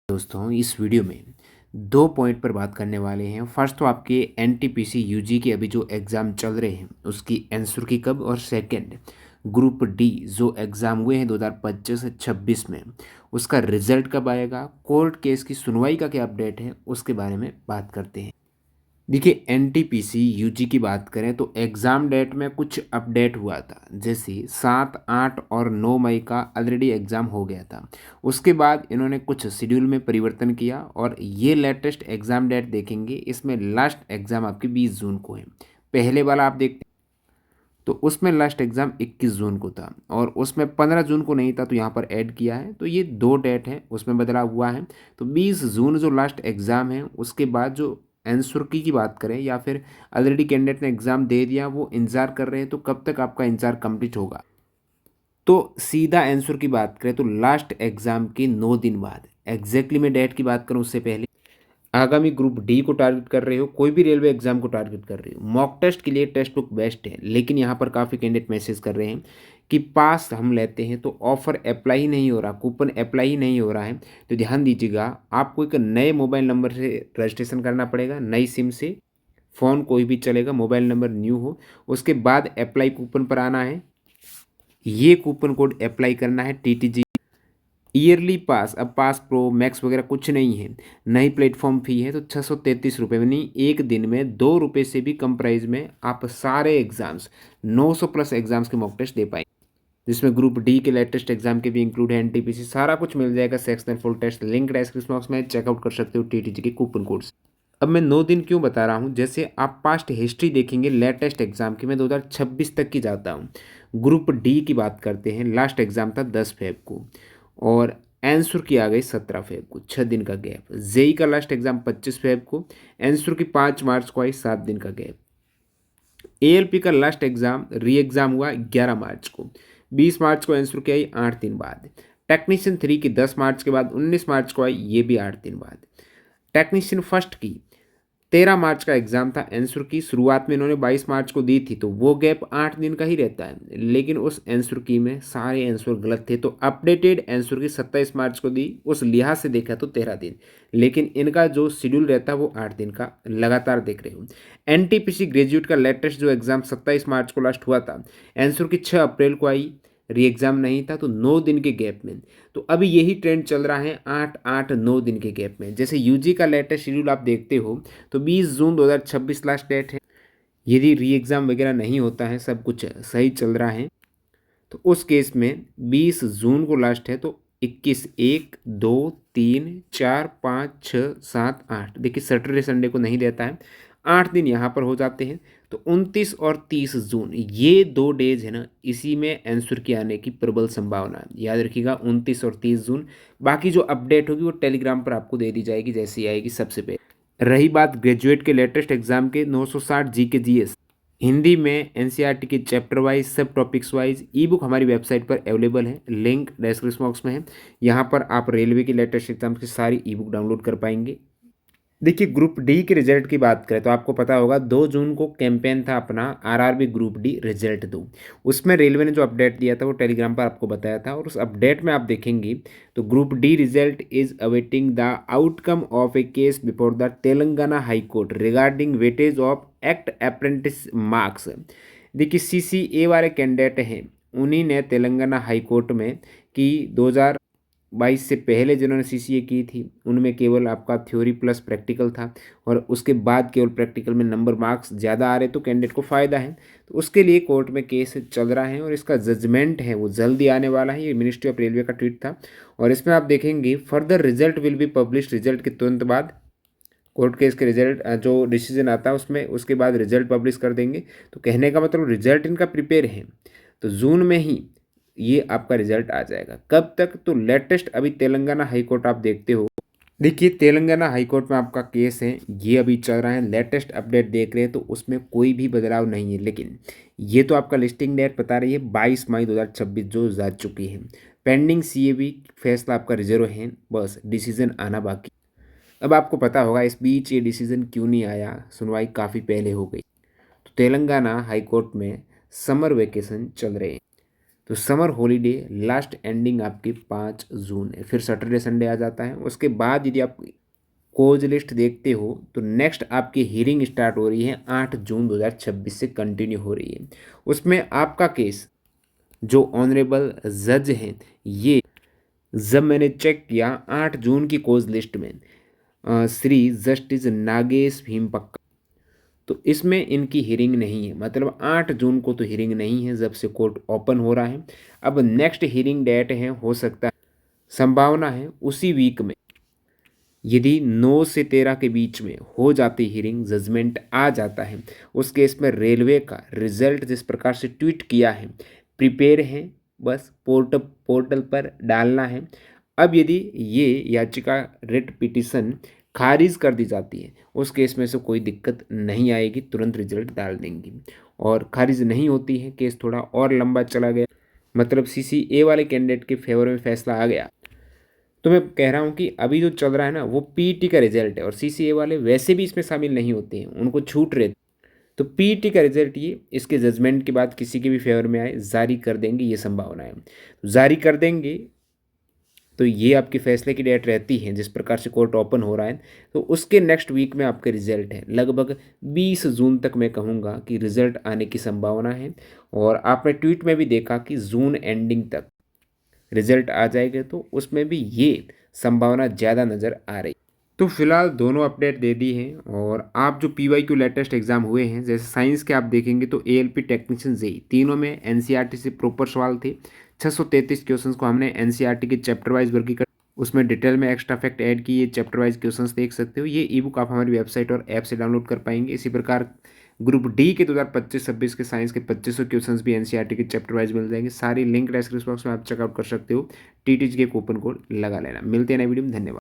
दोस्तों इस वीडियो में दो पॉइंट पर बात करने वाले हैं। फर्स्ट तो आपके एनटीपीसी यूजी के अभी जो एग्ज़ाम चल रहे हैं उसकी आंसर की कब, और सेकंड ग्रुप डी जो एग्ज़ाम हुए हैं 2025 से 26 में उसका रिजल्ट कब आएगा, कोर्ट केस की सुनवाई का क्या अपडेट है उसके बारे में बात करते हैं। देखिए एनटीपीसी यूजी की बात करें तो एग्ज़ाम डेट में कुछ अपडेट हुआ था, जैसे 7, 8 और 9 मई का ऑलरेडी एग्ज़ाम हो गया था। उसके बाद इन्होंने कुछ शेड्यूल में परिवर्तन किया और ये लेटेस्ट एग्ज़ाम डेट देखेंगे, इसमें लास्ट एग्ज़ाम आपकी 20 जून को है। पहले वाला आप देखते तो उसमें लास्ट एग्ज़ाम 21 जून को था और उसमें 15 जून को नहीं था, तो यहाँ पर ऐड किया है। तो ये दो डेट है उसमें बदलाव हुआ है। तो 20 जून जो लास्ट एग्ज़ाम है उसके बाद जो आंसर की बात करें या फिर ऑलरेडी कैंडिडेट ने एग्ज़ाम दे दिया वो इंतज़ार कर रहे हैं, तो कब तक आपका इंतज़ार कंप्लीट होगा। तो सीधा आंसर की बात करें तो लास्ट एग्ज़ाम के 9 दिन बाद, एग्जैक्टली मैं डेट की बात करूँ उससे पहले आगामी ग्रुप डी को टारगेट कर रहे हो, कोई भी रेलवे एग्जाम को टारगेट कर रहे हो, मॉक टेस्ट के लिए टेक्स्ट बुक बेस्ट है। लेकिन यहाँ पर काफ़ी कैंडिडेट मैसेज कर रहे हैं कि पास हम लेते हैं तो ऑफर अप्लाई ही नहीं हो रहा, कूपन अप्लाई ही नहीं हो रहा है। तो ध्यान दीजिएगा, आपको एक नए मोबाइल नंबर से रजिस्ट्रेशन करना पड़ेगा, नई सिम से। फ़ोन कोई भी चलेगा, मोबाइल नंबर न्यू हो। उसके बाद अप्लाई कूपन पर आना है, ये कूपन कोड अप्लाई करना है TTG ईयरली पास। अब पास प्रो मैक्स वगैरह कुछ नहीं है, नई प्लेटफॉर्म फ़ी है तो 633 रुपये में, नहीं एक दिन में 2 रुपये से भी कम प्राइस में आप सारे एग्जाम्स 900 प्लस एग्जाम्स के मॉक टेस्ट दे पाएंगे, जिसमें ग्रुप डी के लेटेस्ट एग्जाम के भी इंक्लूड है। एनटीपीसी सारा कुछ मिल जाएगा, sectional full test link description box में चेकआउट कर सकते हो TTG के कूपन कोड्स। अब मैं 9 दिन क्यों बता रहा हूँ, जैसे आप पास्ट हिस्ट्री देखेंगे लेटेस्ट एग्जाम की, मैं 2026 तक की जाता हूँ। ग्रुप डी की बात करते हैं, लास्ट एग्जाम था 10 फेब को और आंसर की आ गई 17 फेब को, 6 दिन का गैप। जेई का लास्ट एग्जाम 25 फेब को, आंसर की 5 मार्च को आई, 7 दिन का गैप। एएलपी का लास्ट एग्जाम री एग्जाम हुआ 11 मार्च को, 20 मार्च को आंसर की आई, 8 दिन बाद। टेक्नीशियन 3 की 10 मार्च के बाद 19 मार्च को आई, ये भी 8 दिन बाद। टेक्नीशियन फर्स्ट की 13 मार्च का एग्जाम था, आंसर की शुरुआत में इन्होंने 22 मार्च को दी थी, तो वो गैप 8 दिन का ही रहता है। लेकिन उस आंसर की में सारे आंसर गलत थे, तो अपडेटेड आंसर की 27 मार्च को दी, उस लिहाज से देखा तो 13 दिन। लेकिन इनका जो शेड्यूल रहता है वो 8 दिन का लगातार देख रहे हो। एनटीपीसी ग्रेजुएट का लेटेस्ट जो एग्जाम 27 मार्च को लास्ट हुआ था, आंसर की 6 अप्रैल को आई, री एग्ज़ाम नहीं था, तो 9 दिन के गैप में। तो अभी यही ट्रेंड चल रहा है 8-8-9 दिन के गैप में। जैसे यूजी का लेटेस्ट शेड्यूल आप देखते हो तो 20 जून 2026 लास्ट डेट है। यदि री एग्ज़ाम वगैरह नहीं होता है, सब कुछ सही चल रहा है, तो उस केस में 20 जून को लास्ट है, तो 21, 1, 2, 3, 4, 5, 6, 7, 8, देखिए सैटरडे संडे को नहीं देता है, 8 दिन यहाँ पर हो जाते हैं। तो 29 और 30 जून ये 2 डेज है ना, इसी में आंसर की आने की प्रबल संभावना है। याद रखिएगा 29 और 30 जून। बाकी जो अपडेट होगी वो टेलीग्राम पर आपको दे दी जाएगी जैसी आएगी सबसे पहले। रही बात ग्रेजुएट के लेटेस्ट एग्जाम के 960 जीके जीएस हिंदी में एनसीईआरटी के चैप्टर वाइज सब टॉपिक्स वाइज ई बुक हमारी वेबसाइट पर अवेलेबल है, लिंक डिस्क्रिप्शन बॉक्स में है। यहाँ पर आप रेलवे की लेटेस्ट एग्जाम्स की सारी ई बुक डाउनलोड कर पाएंगे। देखिए ग्रुप डी के रिजल्ट की बात करें तो आपको पता होगा 2 जून को कैंपेन था अपना आरआरबी ग्रुप डी रिजल्ट दो। उसमें रेलवे ने जो अपडेट दिया था वो टेलीग्राम पर आपको बताया था, और उस अपडेट में आप देखेंगे तो group D result is awaiting the outcome of A case before the Telangana high court regarding weightage of act apprentice marks. देखिए CCA वाले कैंडिडेट हैं, उन्हीं ने तेलंगाना हाई कोर्ट में कि 2022 से पहले जिन्होंने CCA की थी उनमें केवल आपका थ्योरी प्लस प्रैक्टिकल था, और उसके बाद केवल प्रैक्टिकल में नंबर मार्क्स ज़्यादा आ रहे तो कैंडिडेट को फ़ायदा है। तो उसके लिए कोर्ट में केस चल रहा है और इसका जजमेंट है वो जल्दी आने वाला है। ये मिनिस्ट्री ऑफ रेलवे का ट्वीट था, और इसमें आप देखेंगे further result will be publish, result के तुरंत बाद कोर्ट केस के रिजल्ट जो डिसीजन आता है उसमें उसके बाद रिजल्ट पब्लिश कर देंगे। तो कहने का मतलब रिजल्ट इनका प्रिपेयर है, तो जून में ही ये आपका रिजल्ट आ जाएगा। कब तक, तो लेटेस्ट अभी तेलंगाना हाई कोर्ट आप देखते हो। देखिए तेलंगाना हाई कोर्ट में आपका केस है, ये अभी चल रहा है, लेटेस्ट अपडेट देख रहे हैं तो उसमें कोई भी बदलाव नहीं है। लेकिन ये तो आपका लिस्टिंग डेट बता रही है 22 मई 2026 जो जा चुकी है। पेंडिंग CAB फैसला आपका रिजर्व है, बस डिसीजन आना बाकी। अब आपको पता होगा इस बीच ये डिसीजन क्यों नहीं आया, सुनवाई काफ़ी पहले हो गई। तो तेलंगाना हाई कोर्ट में समर वेकेशन चल रहे हैं, तो समर हॉलीडे लास्ट एंडिंग आपकी 5 जून है, फिर सैटरडे संडे आ जाता है। उसके बाद यदि आप कोज लिस्ट देखते हो तो नेक्स्ट आपकी हियरिंग स्टार्ट हो रही है 8 जून 2026 से कंटिन्यू हो रही है। उसमें आपका केस जो ऑनरेबल जज हैं, ये जब मैंने चेक किया 8 जून की कोज लिस्ट में श्री जस्टिस नागेश भीमपक्का, तो इसमें इनकी हियरिंग नहीं है, मतलब 8 जून को तो हियरिंग नहीं है जब से कोर्ट ओपन हो रहा है। अब नेक्स्ट हियरिंग डेट है, हो सकता है, संभावना है उसी वीक में, यदि 9 से 13 के बीच में हो जाती हियरिंग, जजमेंट आ जाता है, उस केस में रेलवे का रिजल्ट जिस प्रकार से ट्वीट किया है, प्रिपेयर है, बस पोर्टल पर डालना है। अब यदि ये याचिका रिट पिटीशन खारिज कर दी जाती है, उस केस में से कोई दिक्कत नहीं आएगी, तुरंत रिजल्ट डाल देंगी। और खारिज नहीं होती है, केस थोड़ा और लंबा चला गया, मतलब सीसीए वाले कैंडिडेट के फेवर में फैसला आ गया, तो मैं कह रहा हूँ कि अभी जो चल रहा है ना वो पीईटी का रिजल्ट है, और सीसीए वाले वैसे भी इसमें शामिल नहीं होते हैं, उनको छूट रहे। तो पीईटी का रिजल्ट ये इसके जजमेंट के बाद किसी के भी फेवर में आए जारी कर देंगे, ये संभावना है। जारी कर देंगे तो ये आपके फैसले की डेट रहती है जिस प्रकार से कोर्ट ओपन हो रहा है, तो उसके नेक्स्ट वीक में आपके रिजल्ट है। लगभग 20 जून तक मैं कहूँगा कि रिजल्ट आने की संभावना है। और आपने ट्वीट में भी देखा कि जून एंडिंग तक रिजल्ट आ जाएगा, तो उसमें भी ये संभावना ज़्यादा नज़र आ रही। तो फिलहाल दोनों अपडेट दे दी हैं। और आप जो PYQ लेटेस्ट एग्जाम हुए हैं, जैसे साइंस के आप देखेंगे तो ALP टेक्नीशियन जेई तीनों में NCERT से प्रॉपर सवाल थे। 633 क्वेश्चंस को हमने NCERT के चैप्टर वाइज वर्गीकरण, उसमें डिटेल में एक्स्ट्रा फैक्ट ऐड किए, चैप्टर वाइज क्वेश्चंस देख सकते हो। ये ई बुक आप हमारी वेबसाइट और ऐप से डाउनलोड कर पाएंगे। इसी प्रकार ग्रुप डी के 2025-26 के साइंस के 2500 क्वेश्चंस भी NCERT के चैप्टर वाइज मिल जाएंगे। सारी लिंक डिस्क्रिप्शन बॉक्स में आप चेकआउट कर सकते हो। TTG के कूपन कोड लगा लेना। मिलते हैं नए वीडियो में, धन्यवाद।